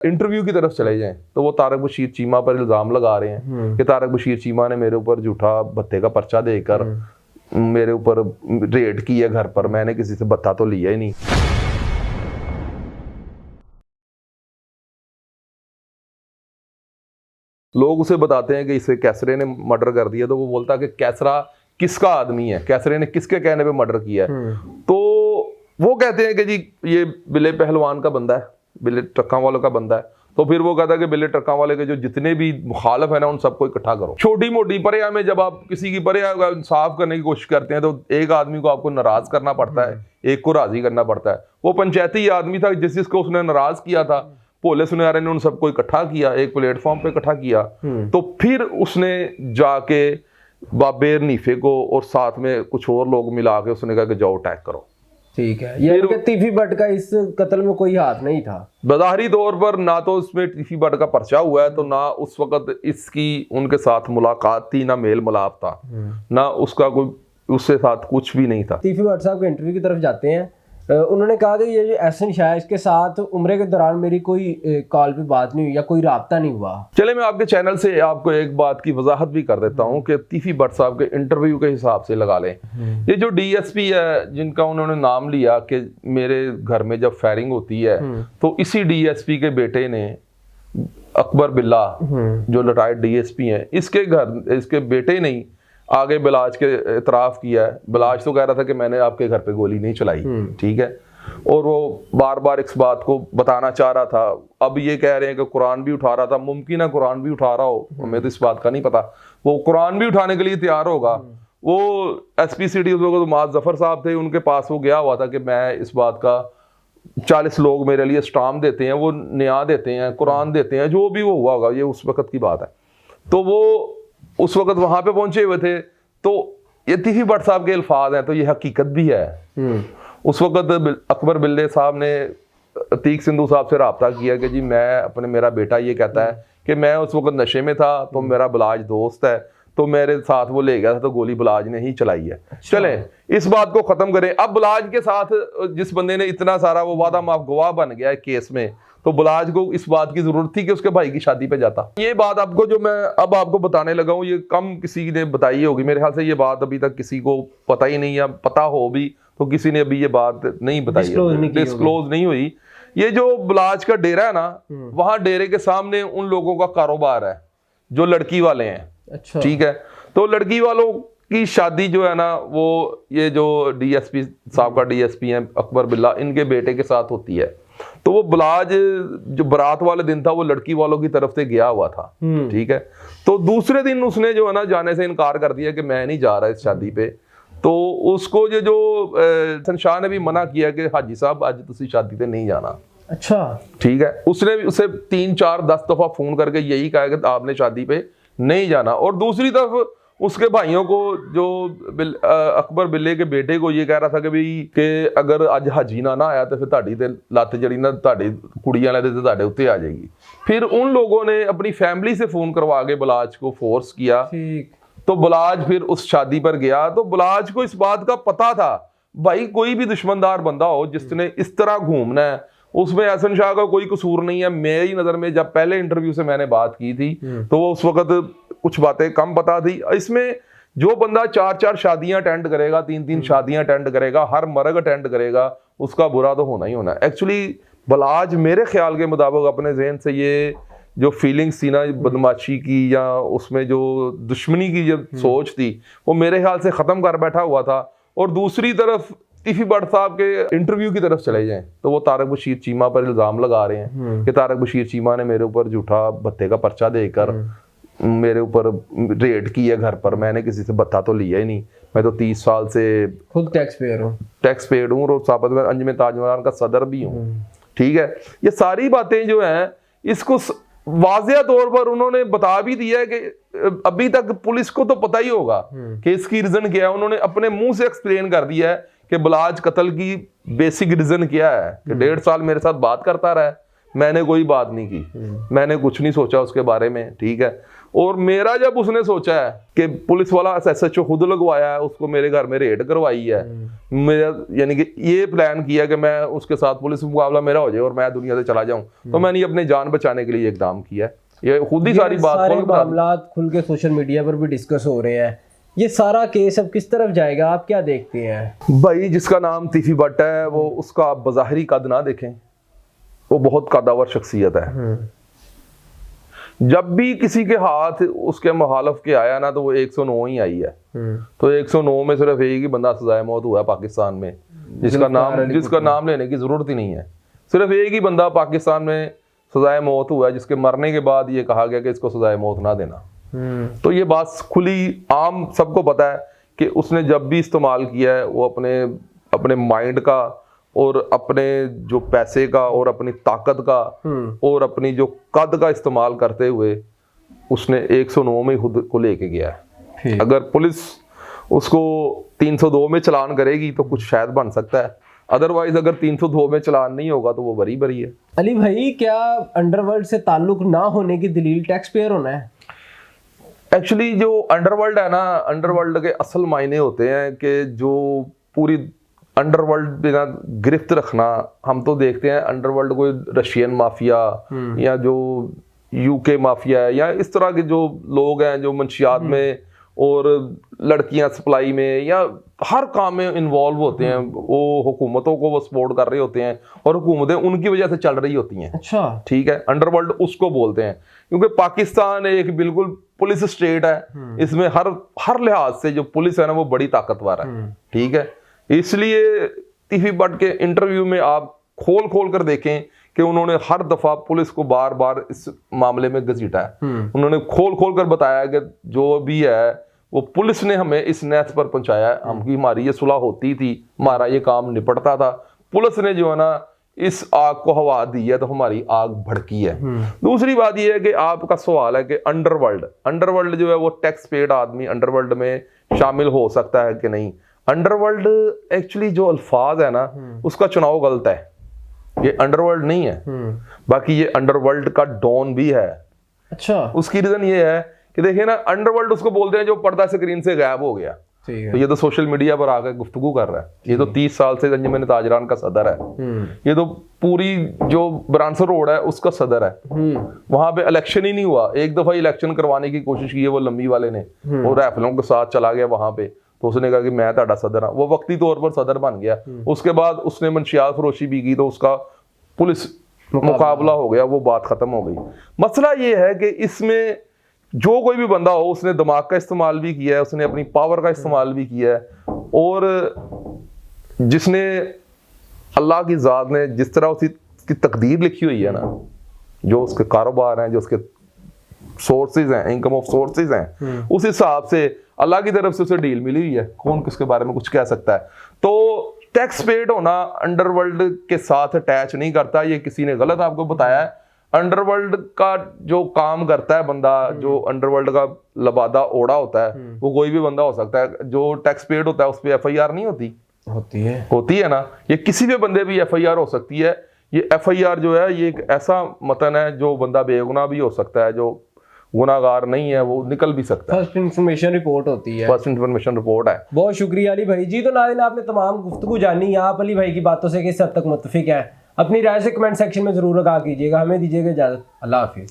Interview की तरफ चले जाएं तो वो तारक बशीर चीमा पर इल्जाम लगा रहे हैं कि तारक बशीर चीमा ने मेरे ऊपर झूठा भत्ते का पर्चा देकर मेरे ऊपर रेड की है घर पर, मैंने किसी से भत्ता तो लिया ही नहीं। लोग उसे बताते हैं कि इसे कैसरे ने मर्डर कर दिया, तो वो बोलता है कि कैसरा किसका आदमी है, कैसरे ने किसके कहने पे मर्डर किया है। तो वो कहते हैं कि जी ये बिल्ले पहलवान का बंदा है, बिल्ले ट्रक्का वालों का बंदा है। तो फिर वो कहता है कि बिल्ले ट्रक्का वाले के जो जितने भी मुखालफ है ना उन सबको इकट्ठा करो। छोटी मोटी परया में जब आप किसी की परया का इंसाफ करने की कोशिश करते हैं तो एक आदमी को आपको नाराज करना पड़ता है, एक को राजी करना पड़ता है। वो पंचायती आदमी था जिसको उसने नाराज किया था, भोले सुनहरे ने उन सबको इकट्ठा किया, एक प्लेटफॉर्म पे इकट्ठा किया। तो फिर उसने जाके बाबे नीफे को और साथ में कुछ और लोग मिला के उसने कहा कि जाओ अटैक करो। ठीक है, यानी कि तीफी भट्ट का इस कत्ल में कोई हाथ नहीं था। बज़ाहिरी तौर पर ना तो इसमें तीफी भट्ट का पर्चा हुआ है, तो ना उस वक्त इसकी उनके साथ मुलाकात थी, ना मेल मिलाप था, ना उसका कोई उससे साथ कुछ भी नहीं था। तीफी भट्ट साहब के इंटरव्यू की तरफ जाते हैं। उन्होंने कहा कि ये जो एहसन शाह इसके साथ उम्रे के दौरान मेरी कोई कॉल पे बात नहीं हुई या कोई राब्ता नहीं हुआ। चले मैं आपके चैनल से आपको एक बात की वजाहत भी कर देता हूँ कि तीफी भट्ट साहब के इंटरव्यू के हिसाब से लगा लें। ये जो डीएसपी है जिनका उन्होंने नाम लिया कि मेरे घर में जब फायरिंग होती है तो इसी डीएसपी के बेटे ने अकबर बिल्ला जो रिटायर्ड डीएसपी है इसके बेटे ने ही आगे बिलाज के इतराफ किया है। बिलाज तो कह रहा था कि मैंने आपके घर पे गोली नहीं चलाई, ठीक है, और वो बार बार इस बात को बताना चाह रहा था। अब ये कह रहे हैं कि कुरान भी उठा रहा था, मुमकिन है कुरान भी उठा रहा हो, हमें तो इस बात का नहीं पता। वो कुरान भी उठाने के लिए तैयार होगा। वो एसपी सिटी उस वक्त माज जफर साहब थे, उनके पास वो गया हुआ था कि मैं इस बात का 40 लोग मेरे लिए स्टाम्प देते हैं, वो न्याय देते हैं, कुरान देते हैं, जो भी वो हुआ होगा, ये उस वक्त की बात है। तो वो उस वक्त वहां पे पहुंचे हुए थे। तो ये तीफी भट्ट साहब के अल्फाज हैं, तो ये हकीकत भी है। उस वक्त अकबर बिल्ले साहब ने अतीक सिंधु साहब से राब्ता किया कि जी मेरा बेटा ये कहता है कि मैं उस वक्त नशे में था, तो मेरा बिलाज दोस्त है, तो मेरे साथ वो ले गया था, तो गोली बिलाज ने ही चलाई है। चलें इस बात को खत्म करें। अब बिलाज के साथ जिस बंदे ने इतना सारा वो वादा माफ गवाह बन गया है केस में, तो बिलाज को इस बात की जरूरत थी कि उसके भाई की शादी पे जाता। ये बात आपको जो मैं अब आपको बताने लगा हूँ ये कम किसी ने बताई होगी, मेरे ख्याल से ये बात अभी तक किसी को पता ही नहीं, या पता हो भी तो किसी ने अभी ये बात नहीं बताई, डिस्क्लोज नहीं हुई। ये जो बिलाज का डेरा है ना, वहां डेरे के सामने उन लोगों का कारोबार है जो लड़की वाले हैं। अच्छा, ठीक है। तो लड़की वालों की शादी जो है ना, वो ये जो डीएसपी साहब का डीएसपी है अकबर बिल्ला, इनके बेटे के साथ होती है। तो वो बिलाज जो बारात वाले दिन था वो लड़की वालों की तरफ से गया हुआ था, ठीक है। तो दूसरे दिन उसने जो है ना जाने से इनकार कर दिया कि मैं नहीं जा रहा इस शादी पे। तो उसको जो एहसन शाह ने भी मना किया कि हाजी साहब आज तुसी शादी पे नहीं जाना। अच्छा, ठीक है। उसने भी उसे 3, 4, 10 दफा फोन करके यही कहा कि आपने शादी पे नहीं जाना। और दूसरी तरफ उसके भाइयों को जो अकबर बिल्ले के बेटे को ये कह रहा था कि भाई कि अगर आज हाजी ना आया तो फिर ਤੁਹਾਡੀ ਤੇ ਲੱਤ ਜਿਹੜੀ ਨਾ ਤੁਹਾਡੀ ਕੁੜੀ ਵਾਲੇ ਦੇ ਤੁਹਾਡੇ ਉੱਤੇ आ जाएगी। फिर उन लोगों ने अपनी फैमिली से फोन करवा के बिलाज को फोर्स किया। तो बिलाज फिर उस शादी पर गया। तो बिलाज को इस बात का पता था भाई कोई भी दुश्मनदार बंदा हो जिसने इस तरह घूमना है उसमें एहसन शाह का कोई कसूर नहीं है। मेरी नज़र में जब पहले इंटरव्यू से मैंने बात की थी तो वो उस वक्त कुछ बातें कम पता थी। इसमें जो बंदा 4-4 शादियां अटेंड करेगा, 3-3 शादियां अटेंड करेगा, हर मर्ग अटेंड करेगा, उसका बुरा तो होना ही होना है। एक्चुअली बिलाज मेरे ख्याल के मुताबिक अपने जहन से ये जो फीलिंग्स थी ना बदमाशी की या उसमें जो दुश्मनी की जो सोच थी वो मेरे ख्याल से ख़त्म कर बैठा हुआ था। और दूसरी तरफ तीफी भट्ट साहब के इंटरव्यू की तरफ चले जाएं तो वो तारक बशीर चीमा पर इल्ज़ाम लगा रहे हैं कि तारक बशीर चीमा ने मेरे ऊपर झूठा भत्ते का पर्चा देकर मेरे ऊपर रेड की है घर पर, मैंने किसी से भत्ता तो लिया ही नहीं, मैं तो 30 साल से खुद टैक्स पेड हूँ और साबित में अंजुमन ताजमरान का सदर भी हूँ, ठीक है। ये सारी बातें जो हैं इसको वाज़ेह तौर पर उन्होंने बता भी दिया है कि अभी तक पुलिस को तो पता ही होगा कि इसकी रीजन क्या है। उन्होंने अपने मुंह से एक्सप्लेन कर दिया है कि बिलाज कत्ल की बेसिक रीजन क्या है कि 1.5 साल मेरे साथ बात करता रहा है, मैंने कोई बात नहीं की, मैंने कुछ नहीं सोचा उसके बारे में, ठीक है। और मेरा जब उसने सोचा है कि पुलिस वाला SHO खुद लगवाया है, उसको मेरे घर में रेड करवाई है, मेरा यानी कि ये प्लान किया कि मैं उसके साथ पुलिस मुकाबला मेरा हो जाए और मैं दुनिया से चला जाऊं, तो मैंने अपने जान बचाने के लिए इकदाम किया है। ये खुद ही सारी बात मामला खुल के सोशल मीडिया पर भी डिस्कस हो रहे हैं। ये सारा केस अब किस तरफ जाएगा, आप क्या देखते हैं? भाई जिसका नाम तीफी भट्ट है, वो उसका आप बज़ाहिरी कद ना देखें, वो बहुत कदावर शख्सियत है। जब भी किसी के हाथ उसके मुखालफ के आया ना, तो वो 109 ही आई है। तो 109 में सिर्फ एक ही बंदा सजाए मौत हुआ है पाकिस्तान में, जिसका नाम लेने की जरूरत ही नहीं है। सिर्फ एक ही बंदा पाकिस्तान में सजाए मौत हुआ है, जिसके मरने के बाद ये कहा गया कि इसको सजाए मौत ना देना। तो ये बात खुली आम सबको पता है कि उसने जब भी इस्तेमाल किया है, वो अपने माइंड का और अपने जो पैसे का और अपनी ताकत का और अपनी जो कद का इस्तेमाल करते हुए उसने 109 में खुद को लेके गया है। अगर पुलिस उसको 302 में चलान करेगी तो कुछ शायद बन सकता है, अदरवाइज अगर 302 में चलान नहीं होगा तो वो बरी बरी है। अली भाई, क्या अंडरवर्ल्ड से ताल्लुक ना होने की दलील टैक्स पेयर होना है? एक्चुअली जो अंडरवर्ल्ड है ना, अंडरवर्ल्ड के असल मायने होते हैं कि जो पूरी अंडरवर्ल्ड बिना गिरफ्त रखना। हम तो देखते हैं अंडरवर्ल्ड कोई रशियन माफिया या जो UK माफिया है, या इस तरह के जो लोग हैं जो मंशियात में और लड़कियां सप्लाई में या हर काम में इन्वॉल्व होते हैं, वो हुकूमतों को वो सपोर्ट कर रहे होते हैं और हुकूमतें उनकी वजह से चल रही होती हैं। अच्छा, ठीक है, अंडरवर्ल्ड उसको बोलते हैं, क्योंकि पाकिस्तान एक बिल्कुल पुलिस स्टेट है। इसमें हर लिहाज से जो पुलिस है ना, वो बड़ी ताकतवर है। ठीक है, इसलिए तीफी भट्ट के इंटरव्यू में आप खोल कर देखें कि उन्होंने हर दफा पुलिस को बार बार इस मामले में घसीटा है। उन्होंने खोल कर बताया कि जो भी है वो पुलिस ने हमें इस नैत पर पहुंचाया है, हमारी ये सुलह होती थी, हमारा ये काम निपटता था, पुलिस ने जो है ना इस आग को हवा दी है तो हमारी आग भड़की है। दूसरी बात ये है कि आपका सवाल है कि अंडरवर्ल्ड जो है वो टैक्स पेड आदमी अंडरवर्ल्ड में शामिल हो सकता है कि नहीं। अंडरवर्ल्ड एक्चुअली जो अल्फाज है ना, उसका चुनाव गलत है, ये अंडरवर्ल्ड नहीं है। बाकी ये अंडरवर्ल्ड का डॉन भी है। अच्छा, उसकी रीजन ये है कि देखिए ना, अंडरवर्ल्ड उसको बोलते हैं जो पर्दा स्क्रीन से गायब हो गया। तो ये तो सोशल मीडिया पर आकर गुफ्तगू कर रहा है। ये तो 30 साल से अंजुमन ताजरान का सदर है। ये तो पूरी जो ब्रांसर रोड है उसका सदर है। वहां पे इलेक्शन ही नहीं हुआ, एक दफा इलेक्शन करवाने की कोशिश की है वो लम्बी वाले ने, और राइफलों के साथ चला गया वहां पे। तो उसने कहा कि मैं ताड़ा सदर हाँ, वो वक्ती तौर पर सदर बन गया। उसके बाद उसने मंशियात फरोशी भी की तो उसका पुलिस मुकाबला हो गया, वो बात खत्म हो गई। मसला ये है कि इसमें जो कोई भी बंदा हो, उसने दिमाग का इस्तेमाल भी किया है, उसने अपनी पावर का इस्तेमाल भी किया है, और जिसने अल्लाह की ज़ात ने जिस तरह उसकी तकदीर लिखी हुई है ना, जो उसके कारोबार हैं, जो उसके सोर्सेज हैं, इनकम ऑफ सोर्सेज हैं, उस हिसाब से अल्लाह की तरफ से उसे डील मिली हुई है। कौन किसके बारे में कुछ कह सकता है? तो टैक्स पेड होना अंडरवर्ल्ड के साथ अटैच नहीं करता, ये किसी ने गलत आपको बताया है। अंडरवर्ल्ड का जो काम करता है बंदा, जो अंडरवर्ल्ड का लबादा ओढ़ा होता है, वो कोई भी बंदा हो सकता है। जो टैक्स पेड होता है उस पर FIR नहीं होती है ना, ये किसी भी बंदे भी FIR हो सकती है। ये FIR जो है ये एक ऐसा मतन है जो बंदा बेगुनाह भी हो सकता है, जो गुनाहगार नहीं है वो निकल भी सकता है। फर्स्ट इंफॉर्मेशन रिपोर्ट होती है, फर्स्ट इंफॉर्मेशन रिपोर्ट है। बहुत शुक्रिया अली भाई जी। तो नाज़रीन, आपने तमाम गुफ्तगू जानी, आप अली भाई की बातों से किस हद तक मुत्तफिक हैं, अपनी राय से कमेंट सेक्शन में जरूर आगाह कीजिएगा। हमें दीजिएगा इजाजत, अल्लाह हाफिज।